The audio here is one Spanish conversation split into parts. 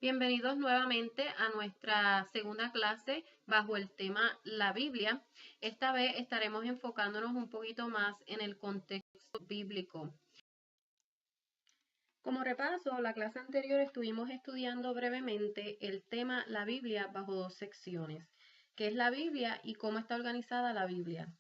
Bienvenidos nuevamente a nuestra segunda clase bajo el tema La Biblia. Esta vez estaremos enfocándonos un poquito más en el contexto bíblico. Como repaso, la clase anterior estuvimos estudiando brevemente el tema La Biblia bajo dos secciones, qué es la Biblia y cómo está organizada la Biblia.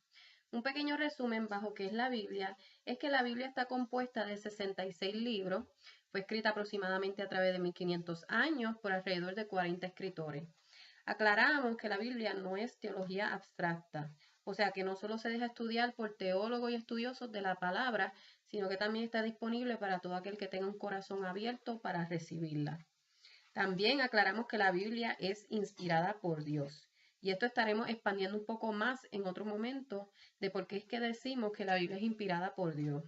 Un pequeño resumen bajo qué es la Biblia es que la Biblia está compuesta de 66 libros, fue escrita aproximadamente a través de 1500 años por alrededor de 40 escritores. Aclaramos que la Biblia no es teología abstracta, o sea que no solo se deja estudiar por teólogos y estudiosos de la palabra, sino que también está disponible para todo aquel que tenga un corazón abierto para recibirla. También aclaramos que la Biblia es inspirada por Dios. Y esto estaremos expandiendo un poco más en otro momento de por qué es que decimos que la Biblia es inspirada por Dios.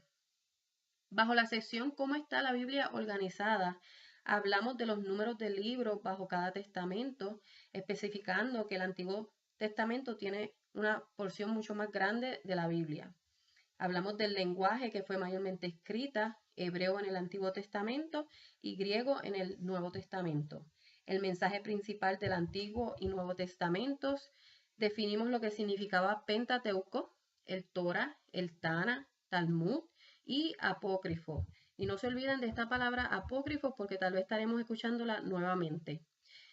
Bajo la sección ¿Cómo está la Biblia organizada? Hablamos de los números de libros bajo cada testamento, especificando que el Antiguo Testamento tiene una porción mucho más grande de la Biblia. Hablamos del lenguaje que fue mayormente escrita, hebreo en el Antiguo Testamento y griego en el Nuevo Testamento. El mensaje principal del Antiguo y Nuevo Testamentos. Definimos lo que significaba Pentateuco, el Torah, el Tana, Talmud y apócrifo. Y no se olviden de esta palabra apócrifo porque tal vez estaremos escuchándola nuevamente.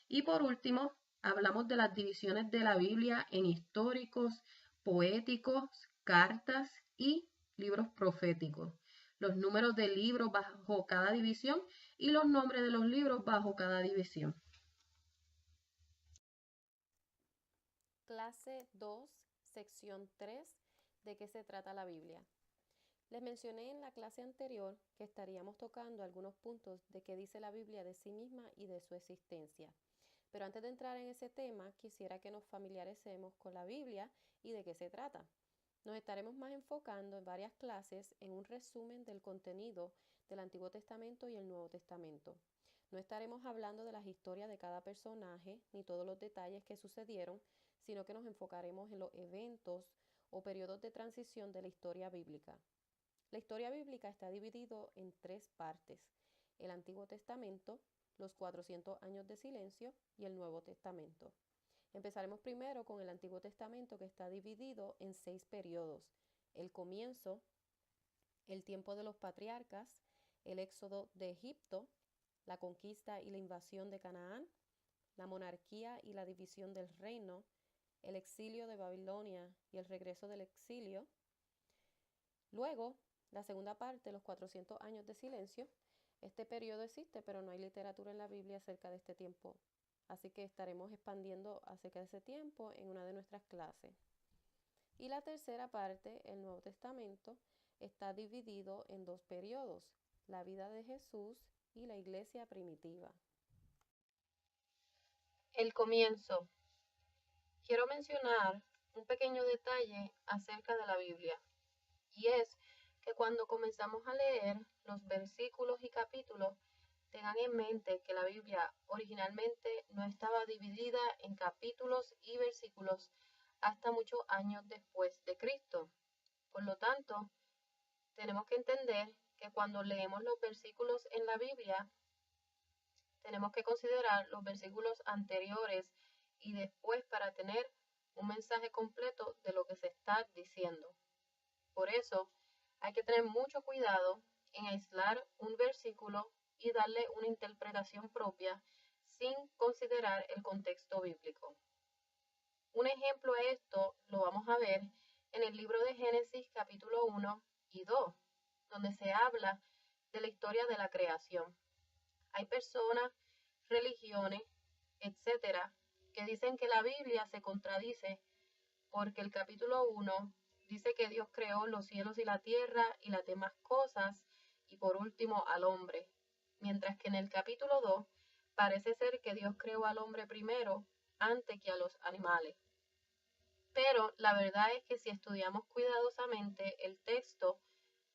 Y por último, hablamos de las divisiones de la Biblia en históricos, poéticos, cartas y libros proféticos, los números de libros bajo cada división y los nombres de los libros bajo cada división. Clase 2, sección 3, ¿de qué se trata la Biblia? Les mencioné en la clase anterior que estaríamos tocando algunos puntos de qué dice la Biblia de sí misma y de su existencia. Pero antes de entrar en ese tema, quisiera que nos familiaricemos con la Biblia y de qué se trata. Nos estaremos más enfocando en varias clases en un resumen del contenido del Antiguo Testamento y el Nuevo Testamento. No estaremos hablando de las historias de cada personaje ni todos los detalles que sucedieron, sino que nos enfocaremos en los eventos o periodos de transición de la historia bíblica. La historia bíblica está dividido en tres partes: el Antiguo Testamento, los 400 años de silencio y el Nuevo Testamento. Empezaremos primero con el Antiguo Testamento, que está dividido en 6 periodos: el comienzo, el tiempo de los patriarcas, el éxodo de Egipto, la conquista y la invasión de Canaán, la monarquía y la división del reino, el exilio de Babilonia y el regreso del exilio. Luego, la segunda parte, los 400 años de silencio. Este periodo existe, pero no hay literatura en la Biblia acerca de este tiempo. Así que estaremos expandiendo acerca de ese tiempo en una de nuestras clases. Y la tercera parte, el Nuevo Testamento, está dividido en 2 periodos: la vida de Jesús y la iglesia primitiva. El comienzo. Quiero mencionar un pequeño detalle acerca de la Biblia, y es que cuando comenzamos a leer los versículos y capítulos, tengan en mente que la Biblia originalmente no estaba dividida en capítulos y versículos hasta muchos años después de Cristo. Por lo tanto, tenemos que entender que cuando leemos los versículos en la Biblia, tenemos que considerar los versículos anteriores y después para tener un mensaje completo de lo que se está diciendo. Por eso, hay que tener mucho cuidado en aislar un versículo y darle una interpretación propia sin considerar el contexto bíblico. Un ejemplo de esto lo vamos a ver en el libro de Génesis capítulo 1 y 2, donde se habla de la historia de la creación. Hay personas, religiones, etcétera, que dicen que la Biblia se contradice porque el capítulo 1 dice que Dios creó los cielos y la tierra y las demás cosas y por último al hombre, mientras que en el capítulo 2 parece ser que Dios creó al hombre primero antes que a los animales. Pero la verdad es que si estudiamos cuidadosamente el texto,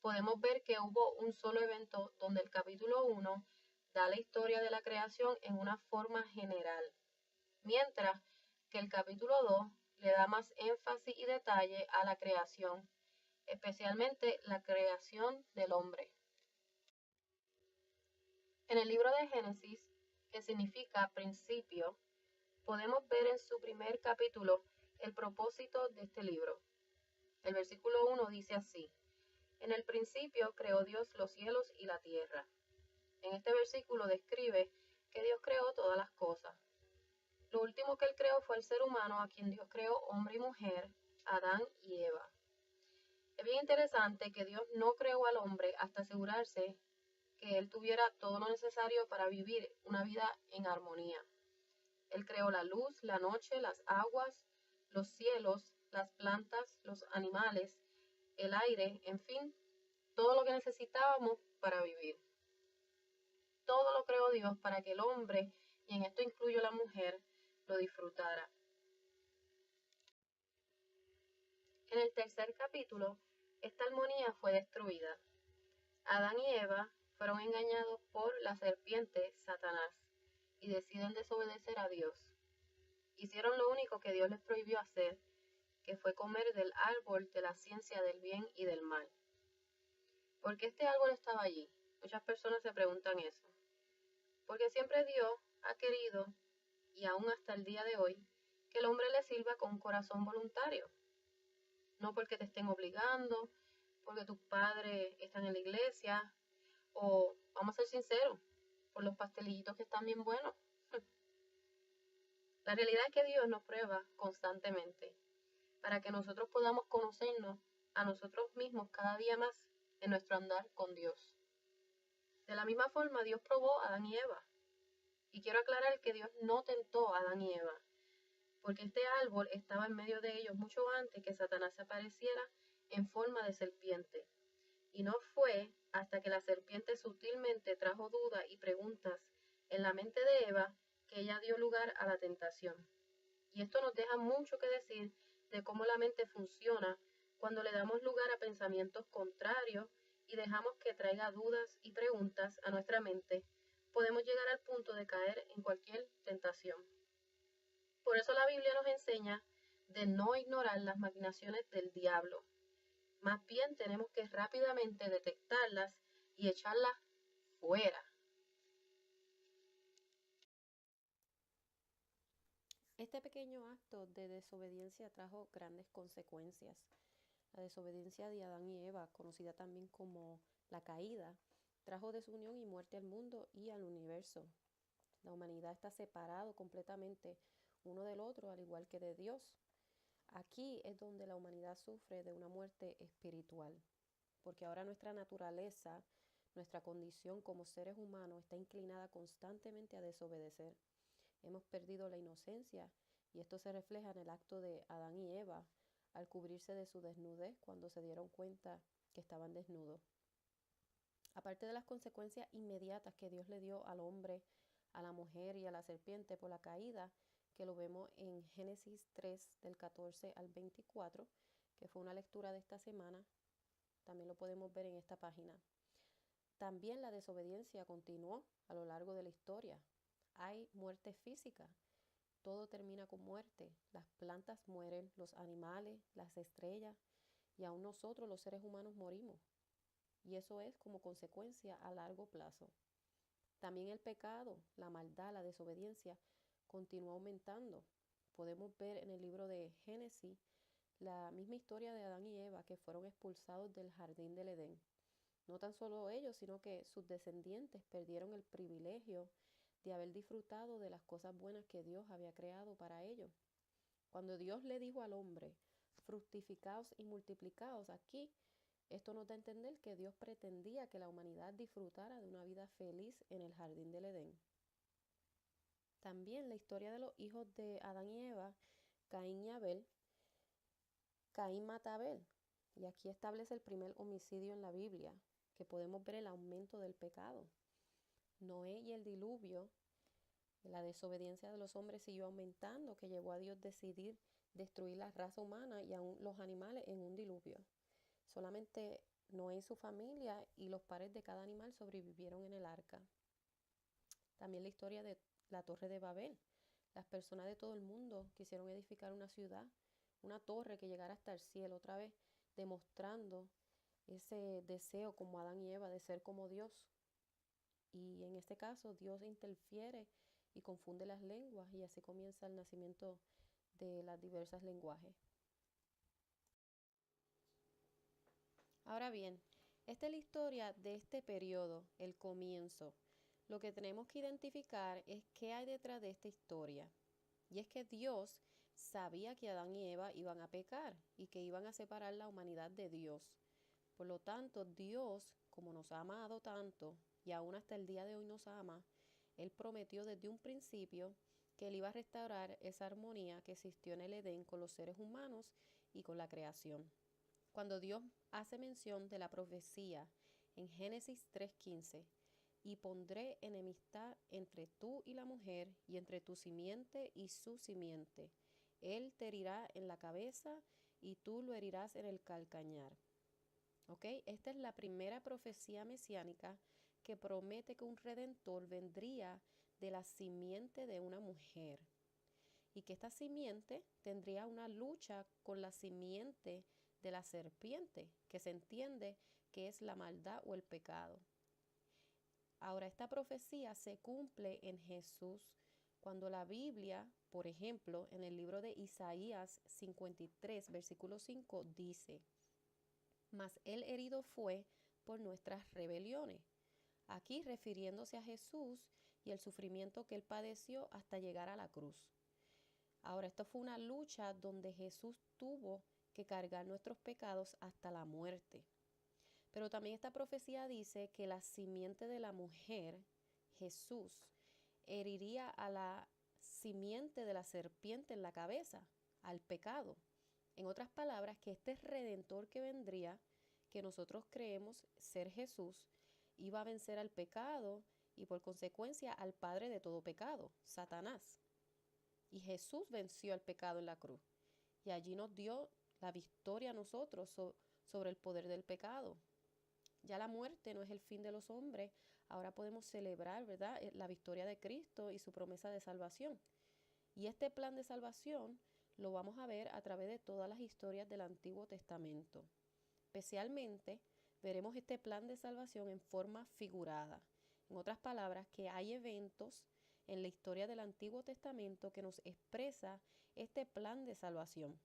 podemos ver que hubo un solo evento donde el capítulo 1 da la historia de la creación en una forma general, mientras que el capítulo 2 le da más énfasis y detalle a la creación, especialmente la creación del hombre. En el libro de Génesis que significa principio, podemos ver en su primer capítulo el propósito de este libro. El versículo 1 dice así: en el principio creó Dios los cielos y la tierra. En este versículo describe que Dios creó todas las cosas. Lo último que Él creó fue el ser humano, a quien Dios creó hombre y mujer, Adán y Eva. Es bien interesante que Dios no creó al hombre hasta asegurarse que él tuviera todo lo necesario para vivir una vida en armonía. Él creó la luz, la noche, las aguas, los cielos, las plantas, los animales, el aire, en fin, todo lo que necesitábamos para vivir. Todo lo creó Dios para que el hombre, y en esto incluyo la mujer, lo disfrutara. En el tercer capítulo, esta armonía fue destruida. Adán y Eva fueron engañados por la serpiente, Satanás, y deciden desobedecer a Dios. Hicieron lo único que Dios les prohibió hacer, que fue comer del árbol de la ciencia del bien y del mal. ¿Por qué este árbol estaba allí? Muchas personas se preguntan eso. Porque siempre Dios ha querido, y aún hasta el día de hoy, que el hombre le sirva con un corazón voluntario. No porque te estén obligando, porque tus padres están en la iglesia, o, vamos a ser sinceros, por los pastelillitos que están bien buenos. La realidad es que Dios nos prueba constantemente para que nosotros podamos conocernos a nosotros mismos cada día más en nuestro andar con Dios. De la misma forma, Dios probó a Adán y Eva. Y quiero aclarar que Dios no tentó a Adán y Eva, porque este árbol estaba en medio de ellos mucho antes que Satanás se apareciera en forma de serpiente. Y no fue hasta que la serpiente sutilmente trajo dudas y preguntas en la mente de Eva que ella dio lugar a la tentación. Y esto nos deja mucho que decir de cómo la mente funciona cuando le damos lugar a pensamientos contrarios y dejamos que traiga dudas y preguntas a nuestra mente. Podemos llegar al punto de caer en cualquier tentación. Por eso la Biblia nos enseña de no ignorar las maquinaciones del diablo. Más bien tenemos que rápidamente detectarlas y echarlas fuera. Este pequeño acto de desobediencia trajo grandes consecuencias. La desobediencia de Adán y Eva, conocida también como la caída, trajo desunión y muerte al mundo y al universo. La humanidad está separado completamente uno del otro, al igual que de Dios. Aquí es donde la humanidad sufre de una muerte espiritual, porque ahora nuestra naturaleza, nuestra condición como seres humanos está inclinada constantemente a desobedecer. Hemos perdido la inocencia y esto se refleja en el acto de Adán y Eva al cubrirse de su desnudez cuando se dieron cuenta que estaban desnudos. Aparte de las consecuencias inmediatas que Dios le dio al hombre, a la mujer y a la serpiente por la caída, que lo vemos en Génesis 3 del 14 al 24, que fue una lectura de esta semana, también lo podemos ver en esta página. También la desobediencia continuó a lo largo de la historia. Hay muerte física, todo termina con muerte. Las plantas mueren, los animales, las estrellas y aún nosotros los seres humanos morimos. Y eso es como consecuencia a largo plazo. También el pecado, la maldad, la desobediencia continúa aumentando. Podemos ver en el libro de Génesis la misma historia de Adán y Eva que fueron expulsados del jardín del Edén. No tan solo ellos, sino que sus descendientes perdieron el privilegio de haber disfrutado de las cosas buenas que Dios había creado para ellos. Cuando Dios le dijo al hombre, fructificaos y multiplicaos, aquí esto nos da a entender que Dios pretendía que la humanidad disfrutara de una vida feliz en el jardín del Edén. También la historia de los hijos de Adán y Eva, Caín y Abel. Caín mata a Abel, y aquí establece el primer homicidio en la Biblia, que podemos ver el aumento del pecado. Noé y el diluvio, la desobediencia de los hombres siguió aumentando, que llevó a Dios decidir destruir la raza humana y aún los animales en un diluvio. Solamente Noé y su familia y los pares de cada animal sobrevivieron en el arca. También la historia de la Torre de Babel. Las personas de todo el mundo quisieron edificar una ciudad, una torre que llegara hasta el cielo, otra vez demostrando ese deseo como Adán y Eva de ser como Dios. y en este caso Dios interfiere y confunde las lenguas y así comienza el nacimiento de las diversas lenguajes. Ahora bien, esta es la historia de este periodo, el comienzo. Lo que tenemos que identificar es qué hay detrás de esta historia. Y es que Dios sabía que Adán y Eva iban a pecar y que iban a separar la humanidad de Dios. Por lo tanto, Dios, como nos ha amado tanto y aún hasta el día de hoy nos ama, Él prometió desde un principio que Él iba a restaurar esa armonía que existió en el Edén con los seres humanos y con la creación. Cuando Dios hace mención de la profecía en Génesis 3:15, y pondré enemistad entre tú y la mujer, y entre tu simiente y su simiente. Él te herirá en la cabeza, y tú lo herirás en el calcañar. ¿Ok? Esta es la primera profecía mesiánica que promete que un redentor vendría de la simiente de una mujer y que esta simiente tendría una lucha con la simiente de la serpiente, que se entiende que es la maldad o el pecado. Ahora, esta profecía se cumple en Jesús cuando la Biblia, por ejemplo, en el libro de Isaías 53, versículo 5, dice: mas él herido fue por nuestras rebeliones. Aquí refiriéndose a Jesús y el sufrimiento que él padeció hasta llegar a la cruz. Ahora, esto fue una lucha donde Jesús tuvo que cargar nuestros pecados hasta la muerte. Pero también esta profecía dice que la simiente de la mujer, Jesús, heriría a la simiente de la serpiente en la cabeza, al pecado. En otras palabras, que este redentor que vendría, que nosotros creemos ser Jesús, iba a vencer al pecado y por consecuencia al padre de todo pecado, Satanás. Y Jesús venció al pecado en la cruz. Y allí nos dio la victoria a nosotros sobre el poder del pecado. Ya la muerte no es el fin de los hombres. Ahora podemos celebrar, ¿verdad?, la victoria de Cristo y su promesa de salvación. Y este plan de salvación lo vamos a ver a través de todas las historias del Antiguo Testamento. Especialmente veremos este plan de salvación en forma figurada. En otras palabras, que hay eventos en la historia del Antiguo Testamento que nos expresa este plan de salvación.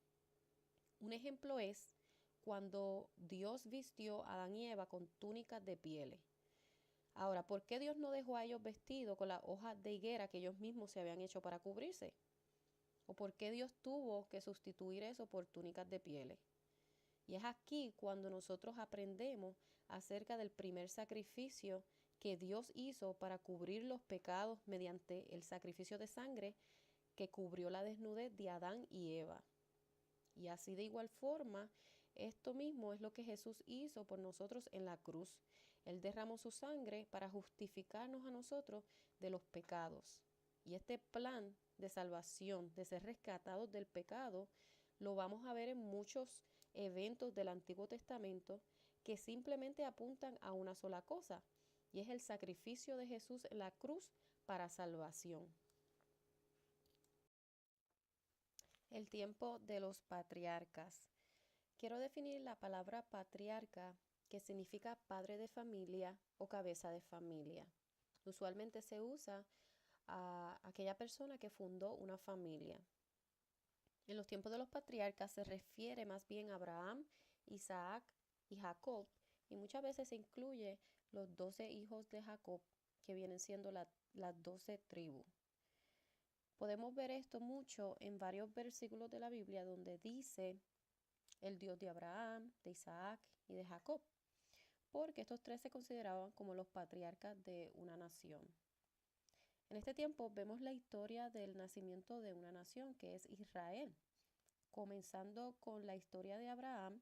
Un ejemplo es cuando Dios vistió a Adán y Eva con túnicas de pieles. Ahora, ¿por qué Dios no dejó a ellos vestidos con las hojas de higuera que ellos mismos se habían hecho para cubrirse? ¿O por qué Dios tuvo que sustituir eso por túnicas de pieles? Y es aquí cuando nosotros aprendemos acerca del primer sacrificio que Dios hizo para cubrir los pecados mediante el sacrificio de sangre que cubrió la desnudez de Adán y Eva. Y así de igual forma, esto mismo es lo que Jesús hizo por nosotros en la cruz. Él derramó su sangre para justificarnos a nosotros de los pecados. Y este plan de salvación, de ser rescatados del pecado, lo vamos a ver en muchos eventos del Antiguo Testamento que simplemente apuntan a una sola cosa, y es el sacrificio de Jesús en la cruz para salvación. El tiempo de los patriarcas. Quiero definir la palabra patriarca, que significa padre de familia o cabeza de familia. Usualmente se usa a aquella persona que fundó una familia. En los tiempos de los patriarcas se refiere más bien a Abraham, Isaac y Jacob, y muchas veces se incluye los 12 hijos de Jacob, que vienen siendo las 12 tribus. Podemos ver esto mucho en varios versículos de la Biblia donde dice el Dios de Abraham, de Isaac y de Jacob, porque estos tres se consideraban como los patriarcas de una nación. En este tiempo vemos la historia del nacimiento de una nación que es Israel, comenzando con la historia de Abraham,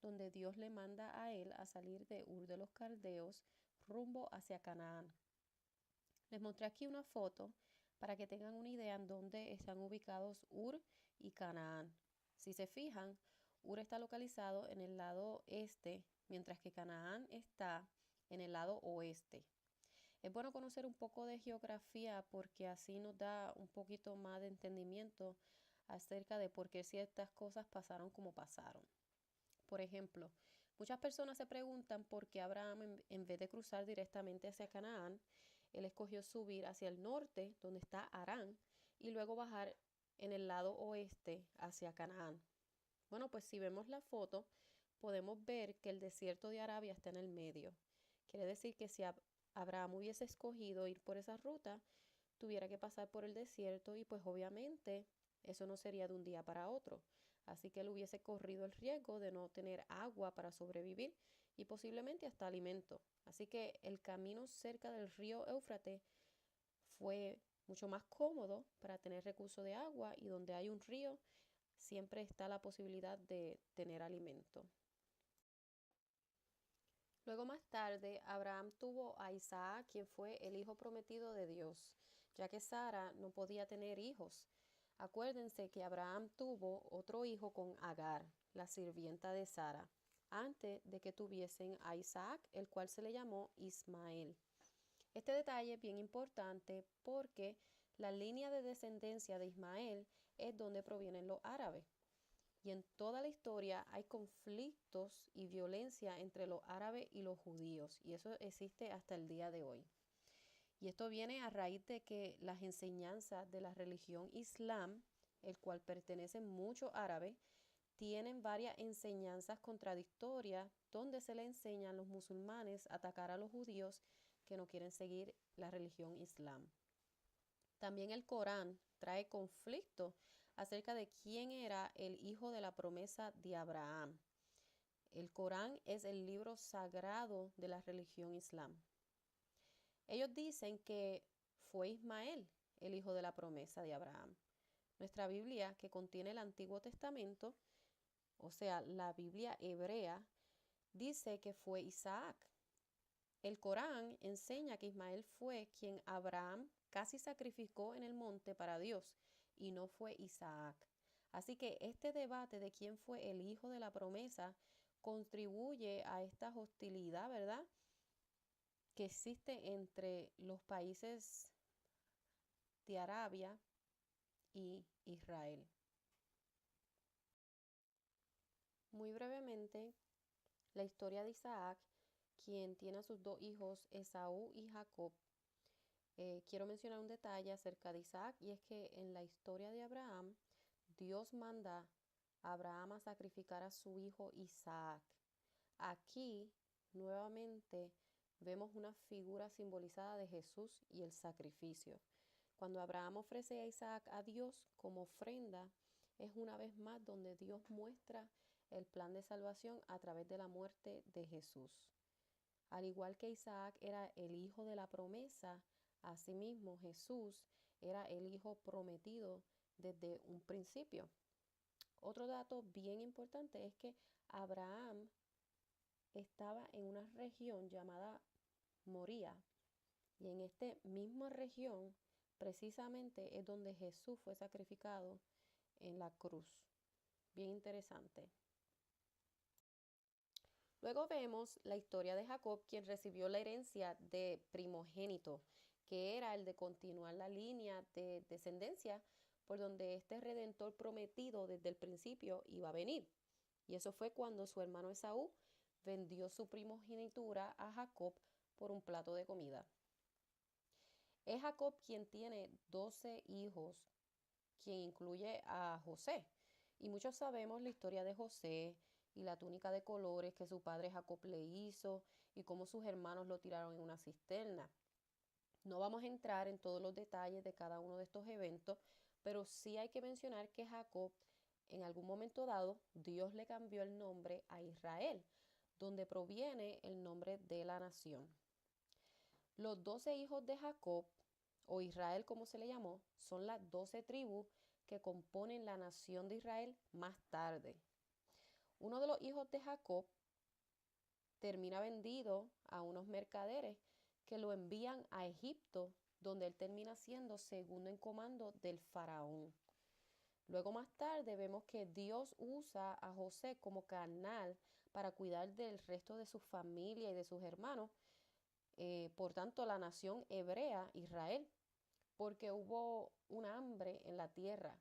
donde Dios le manda a él a salir de Ur de los Caldeos rumbo hacia Canaán. Les mostré aquí una foto para que tengan una idea en dónde están ubicados Ur y Canaán. Si se fijan, Ur está localizado en el lado este, mientras que Canaán está en el lado oeste. Es bueno conocer un poco de geografía porque así nos da un poquito más de entendimiento acerca de por qué ciertas cosas pasaron como pasaron. Por ejemplo, Muchas personas se preguntan por qué Abraham, en vez de cruzar directamente hacia Canaán, él escogió subir hacia el norte, donde está Harán, y luego bajar en el lado oeste hacia Canaán. Bueno, pues si vemos la foto, podemos ver que el desierto de Arabia está en el medio. Quiere decir que si Abraham hubiese escogido ir por esa ruta, tuviera que pasar por el desierto y pues obviamente eso no sería de un día para otro. Así que él hubiese corrido el riesgo de no tener agua para sobrevivir y posiblemente hasta alimento. Así que el camino cerca del río Éufrates fue mucho más cómodo para tener recurso de agua, y donde hay un río siempre está la posibilidad de tener alimento. Luego más tarde, Abraham tuvo a Isaac, quien fue el hijo prometido de Dios, ya que Sara no podía tener hijos. Acuérdense que Abraham tuvo otro hijo con Agar, la sirvienta de Sara, antes de que tuviesen a Isaac, el cual se le llamó Ismael. Este detalle es bien importante porque la línea de descendencia de Ismael es donde provienen los árabes. Y en toda la historia hay conflictos y violencia entre los árabes y los judíos, y eso existe hasta el día de hoy. Y esto viene a raíz de que las enseñanzas de la religión islam, el cual pertenecen muchos árabes, tienen varias enseñanzas contradictorias donde se le enseñan a los musulmanes a atacar a los judíos que no quieren seguir la religión islam. También el Corán trae conflicto acerca de quién era el hijo de la promesa de Abraham. El Corán es el libro sagrado de la religión islam. Ellos dicen que fue Ismael el hijo de la promesa de Abraham. Nuestra Biblia, que contiene el Antiguo Testamento, o sea, la Biblia hebrea, dice que fue Isaac. El Corán enseña que Ismael fue quien Abraham casi sacrificó en el monte para Dios, y no fue Isaac. Así que este debate de quién fue el hijo de la promesa contribuye a esta hostilidad, ¿verdad?, que existe entre los países de Arabia y Israel. Muy brevemente, la historia de Isaac, quien tiene a sus dos hijos, Esaú y Jacob. Quiero mencionar un detalle acerca de Isaac, y es que en la historia de Abraham, Dios manda a Abraham a sacrificar a su hijo Isaac. Aquí, nuevamente, vemos una figura simbolizada de Jesús y el sacrificio. Cuando Abraham ofrece a Isaac a Dios como ofrenda, es una vez más donde Dios muestra el plan de salvación a través de la muerte de Jesús. Al igual que Isaac era el hijo de la promesa, asimismo Jesús era el hijo prometido desde un principio. Otro dato bien importante es que Abraham estaba en una región llamada Moría, y en esta misma región precisamente es donde Jesús fue sacrificado en la cruz. Bien interesante. Luego vemos la historia de Jacob, quien recibió la herencia de primogénito, que era el de continuar la línea de descendencia por donde este redentor prometido desde el principio iba a venir. Y eso fue cuando su hermano Esaú vendió su primogenitura a Jacob por un plato de comida. Es Jacob quien tiene 12 hijos, quien incluye a José. Y muchos sabemos la historia de José y la túnica de colores que su padre Jacob le hizo y cómo sus hermanos lo tiraron en una cisterna. No vamos a entrar en todos los detalles de cada uno de estos eventos, pero sí hay que mencionar que Jacob, en algún momento dado, Dios le cambió el nombre a Israel, donde proviene el nombre de la nación. Los 12 hijos de Jacob, o Israel como se le llamó, son las 12 tribus que componen la nación de Israel más tarde. Uno de los hijos de Jacob termina vendido a unos mercaderes que lo envían a Egipto, donde él termina siendo segundo en comando del faraón. Luego más tarde vemos que Dios usa a José como canal para cuidar del resto de su familia y de sus hermanos, por tanto la nación hebrea, Israel, porque hubo un hambre en la tierra.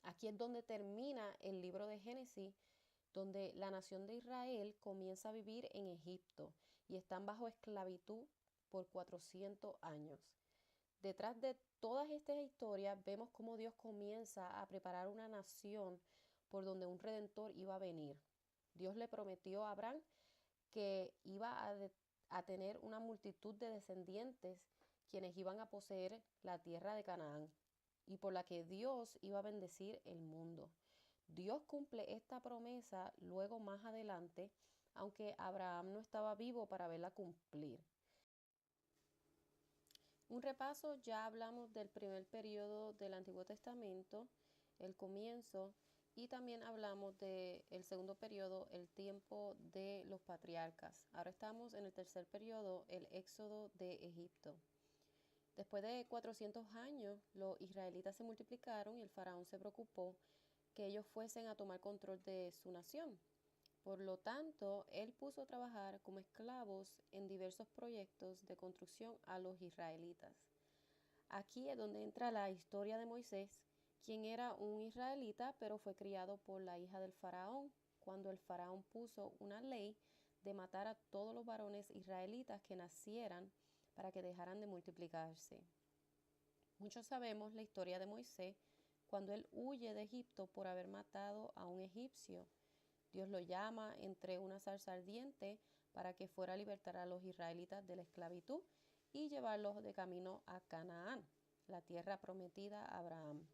Aquí es donde termina el libro de Génesis, donde la nación de Israel comienza a vivir en Egipto y están bajo esclavitud por 400 años. Detrás de todas estas historias vemos cómo Dios comienza a preparar una nación por donde un redentor iba a venir. Dios le prometió a Abraham que iba a tener una multitud de descendientes quienes iban a poseer la tierra de Canaán y por la que Dios iba a bendecir el mundo. Dios cumple esta promesa luego más adelante, aunque Abraham no estaba vivo para verla cumplir. Un repaso, ya hablamos del primer periodo del Antiguo Testamento, el comienzo, y también hablamos del segundo periodo, el tiempo de los patriarcas. Ahora estamos en el tercer periodo, el éxodo de Egipto. Después de 400 años, los israelitas se multiplicaron y el faraón se preocupó que ellos fuesen a tomar control de su nación. Por lo tanto, él puso a trabajar como esclavos en diversos proyectos de construcción a los israelitas. Aquí es donde entra la historia de Moisés, quien era un israelita, pero fue criado por la hija del faraón, cuando el faraón puso una ley de matar a todos los varones israelitas que nacieran para que dejaran de multiplicarse. Muchos sabemos la historia de Moisés cuando él huye de Egipto por haber matado a un egipcio. Dios lo llama entre una zarza ardiente para que fuera a libertar a los israelitas de la esclavitud y llevarlos de camino a Canaán, la tierra prometida a Abraham.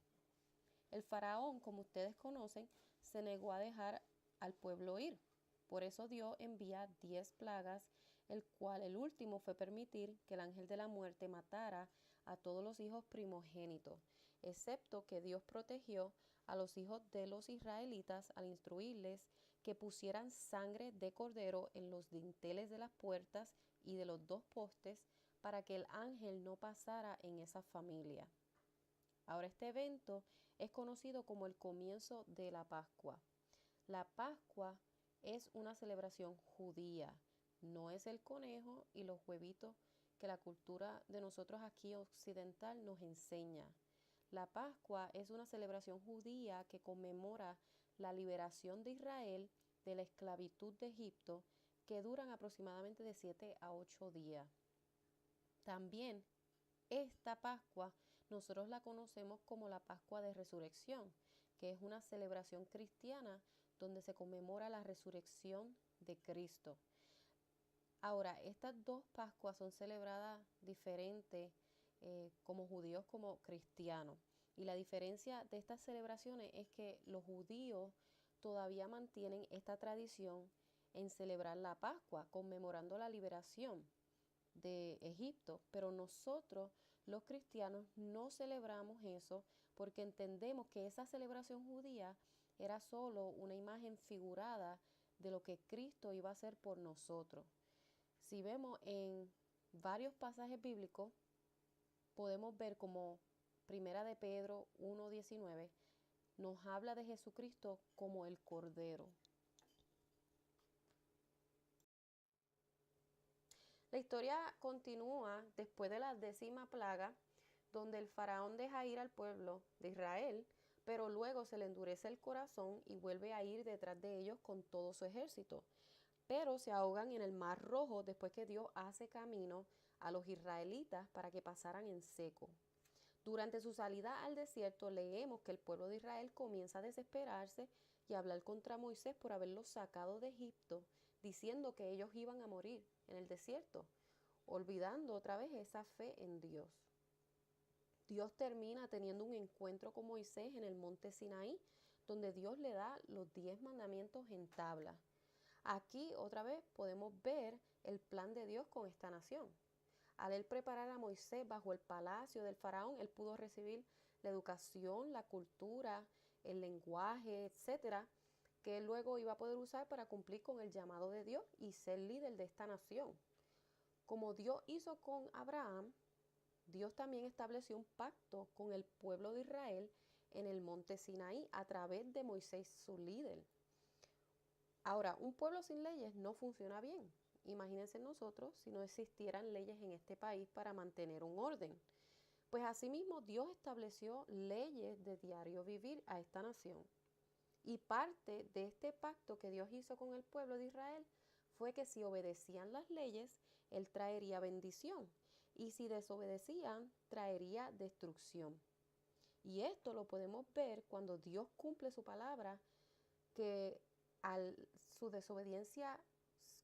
El faraón, como ustedes conocen, se negó a dejar al pueblo ir. Por eso Dios envía 10 plagas, el cual el último fue permitir que el ángel de la muerte matara a todos los hijos primogénitos, excepto que Dios protegió a los hijos de los israelitas al instruirles que pusieran sangre de cordero en los dinteles de las puertas y de los 2 postes para que el ángel no pasara en esa familia. Ahora este evento es conocido como el comienzo de la Pascua. La Pascua es una celebración judía, no es el conejo y los huevitos que la cultura de nosotros aquí occidental nos enseña. La Pascua es una celebración judía que conmemora la liberación de Israel de la esclavitud de Egipto, que duran aproximadamente de 7 a 8 días. También esta Pascua nosotros la conocemos como la Pascua de Resurrección, que es una celebración cristiana donde se conmemora la resurrección de Cristo. Ahora, estas 2 Pascuas son celebradas diferentes como judíos como cristianos. Y la diferencia de estas celebraciones es que los judíos todavía mantienen esta tradición en celebrar la Pascua, conmemorando la liberación de Egipto, pero nosotros los cristianos no celebramos eso porque entendemos que esa celebración judía era solo una imagen figurada de lo que Cristo iba a hacer por nosotros. Si vemos en varios pasajes bíblicos, podemos ver como Primera de Pedro 1:19 nos habla de Jesucristo como el Cordero. La historia continúa después de la 10ª plaga, donde el faraón deja ir al pueblo de Israel, pero luego se le endurece el corazón y vuelve a ir detrás de ellos con todo su ejército. Pero se ahogan en el Mar Rojo después que Dios hace camino a los israelitas para que pasaran en seco. Durante su salida al desierto leemos que el pueblo de Israel comienza a desesperarse y a hablar contra Moisés por haberlos sacado de Egipto, diciendo que ellos iban a morir en el desierto, olvidando otra vez esa fe en Dios. Dios termina teniendo un encuentro con Moisés en el monte Sinaí, donde Dios le da los 10 mandamientos en tabla. Aquí otra vez podemos ver el plan de Dios con esta nación. Al él preparar a Moisés bajo el palacio del faraón, él pudo recibir la educación, la cultura, el lenguaje, etcétera, que él luego iba a poder usar para cumplir con el llamado de Dios y ser líder de esta nación. Como Dios hizo con Abraham, Dios también estableció un pacto con el pueblo de Israel en el monte Sinaí a través de Moisés, su líder. Ahora, un pueblo sin leyes no funciona bien. Imagínense nosotros si no existieran leyes en este país para mantener un orden. Pues asimismo Dios estableció leyes de diario vivir a esta nación. Y parte de este pacto que Dios hizo con el pueblo de Israel fue que si obedecían las leyes, Él traería bendición. Y si desobedecían, traería destrucción. Y esto lo podemos ver cuando Dios cumple su palabra, que al su desobediencia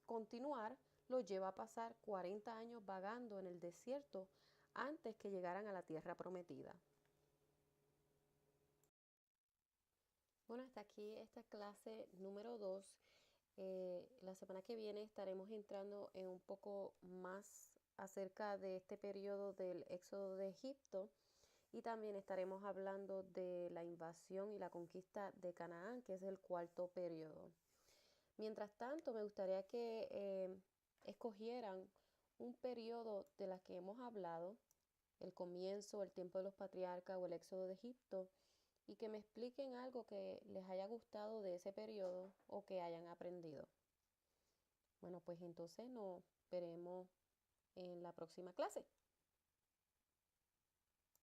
continuar, lo lleva a pasar 40 años vagando en el desierto antes que llegaran a la tierra prometida. Bueno, hasta aquí esta clase número 2. La semana que viene estaremos entrando en un poco más acerca de este periodo del éxodo de Egipto y también estaremos hablando de la invasión y la conquista de Canaán, que es el cuarto periodo. Mientras tanto, me gustaría que escogieran un periodo de las que hemos hablado, el comienzo, el tiempo de los patriarcas o el éxodo de Egipto, y que me expliquen algo que les haya gustado de ese periodo o que hayan aprendido. Bueno, pues entonces nos veremos en la próxima clase.